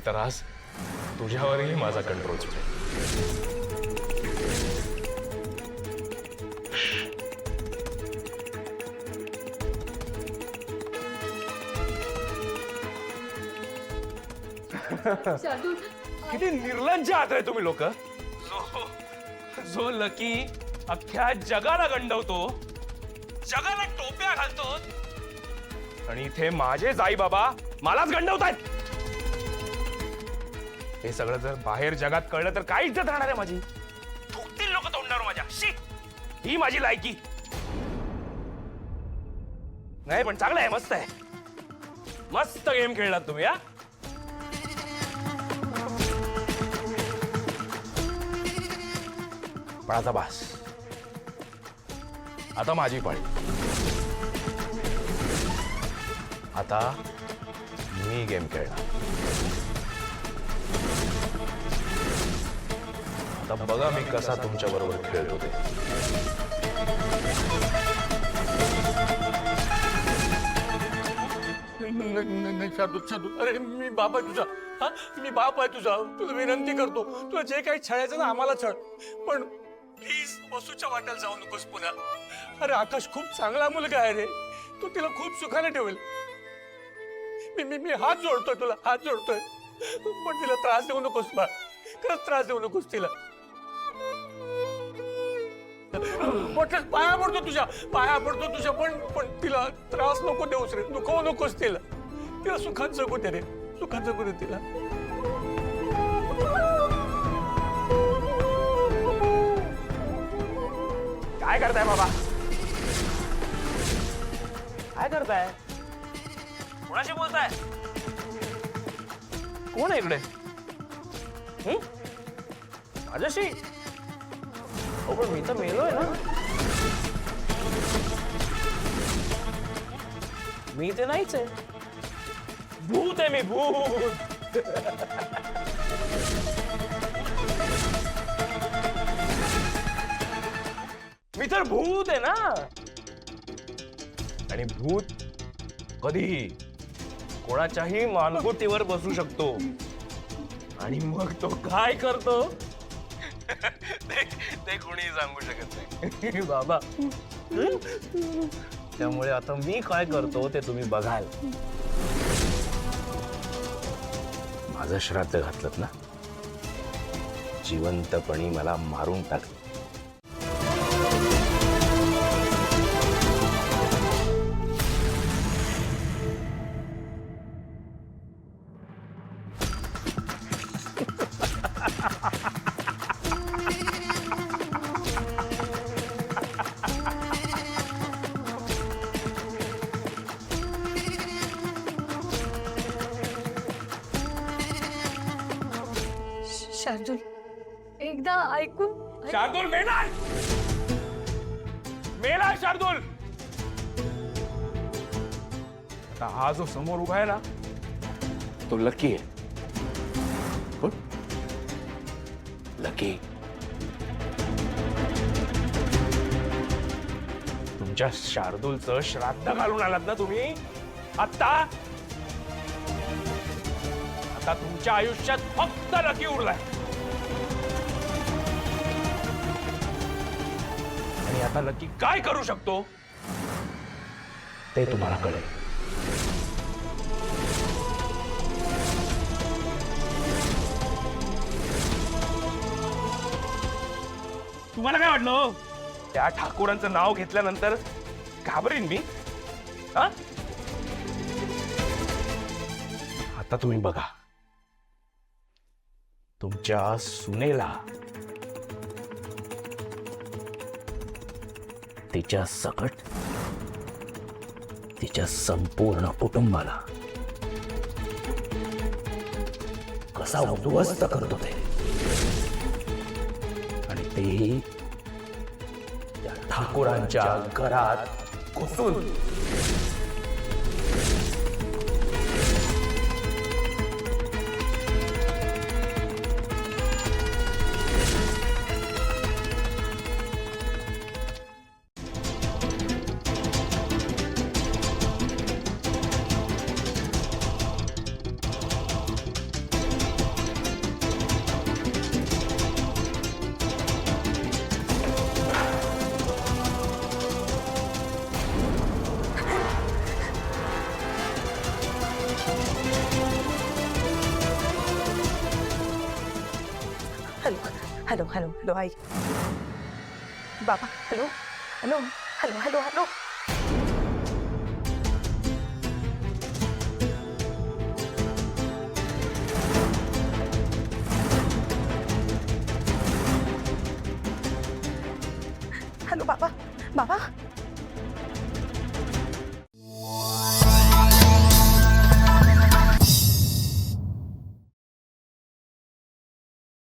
नाहीतर आज तुझ्यावरही माझा कंट्रोल सुटेल. शार्दूल, किती निर्लज्ज आहात रे तुम्ही लोक. जो लकी अख्ख्या जगाला गंडवतो, जगाला टोप्या घालतो, आणि इथे माझेच आई बाबा मलाच गंडवतायत. हे सगळं जर बाहेर जगात कळलं तर काय इज्जत राहणार आहे माझी. थुकतील लोक तोंडावर माझ्या. शी, ही माझी लायकी नाही. पण चांगलं आहे, मस्त आहे. मस्त गेम खेळलात तुम्ही. हा, पण आता बास. आता माझी पाळी. आता मी गेम खेळणार. आता बघा मी कसा तुमच्या बरोबर खेळतो ते. नाही शार्दूल, शार्दूल, अरे मी बाप आहे तुझा. हा, मी बाप आहे तुझा. तुला विनंती करतो, तुला जे काही छळायचं ना आम्हाला छळ, पण प्लीज वसूच्या वाट्याला जाऊ नकोस पुन्हा. अरे आकाश खूप चांगला मुलगा आहे रे. तू तिला खूप सुखाने ठेवेल. मी मी मी हात जोडतोय, तुला हात जोडतोय, पण तिला त्रास देऊ नकोस बा. खरंच त्रास देऊ नकोस तिला. म्हटलं पाया पडतो तुझ्या, पाया पडतो तुझ्या, पण तिला त्रास नको देऊस रे. दुखवू नकोस तिला. तिला सुखात जगू दे रे, सुखात जगू दे तिला. काय करताय बाबा? काय करताय? कोणाशी बोलताय? कोण आहे इकडे? माझ्याशी? हो, पण मी तर मेलोय ना. मी ते नाहीच आहे. भूत आहे मी, भूत. मी तर भूत आहे ना. आणि भूत कधीही कोणाच्याही मानगुटीवर बसू शकतो. आणि मग तो काय करतो ते कोणी सांगू शकत नाही बाबा. त्यामुळे आता मी काय करतो ते तुम्ही बघाल. माझं श्राद्ध घातलं ना, जिवंतपणी मला मारून टाकलं. शार्दूल, एकदा ऐकून. शार्दूल मेलाय. मेलाय शार्दूल. आता हा जो समोर उभा आहे ना, तो लकी आहे. लकी तुमच्या शार्दूलचं श्राद्ध घालून आलात ना तुम्ही. आता आता तुमच्या आयुष्यात फक्त लकी उरलाय. आणि आता लकी काय करू शकतो ते तुम्हाला कळेल. तुम्हाला काय वाटलं? त्या ठाकूरांचं नाव घेतल्यानंतर घाबरीन मी? हा, आता तुम्ही बघा. तुमच्या सुनेला, तिच्या सकट तिच्या संपूर्ण कुटुंबाला कसा उद्ध्वस्त करतो ते. आणि तेही त्या ठाकूरांच्या घरात घुसून. हॅलो आई. बाबा hello hello hello hello hello. Hello बाबा बाबा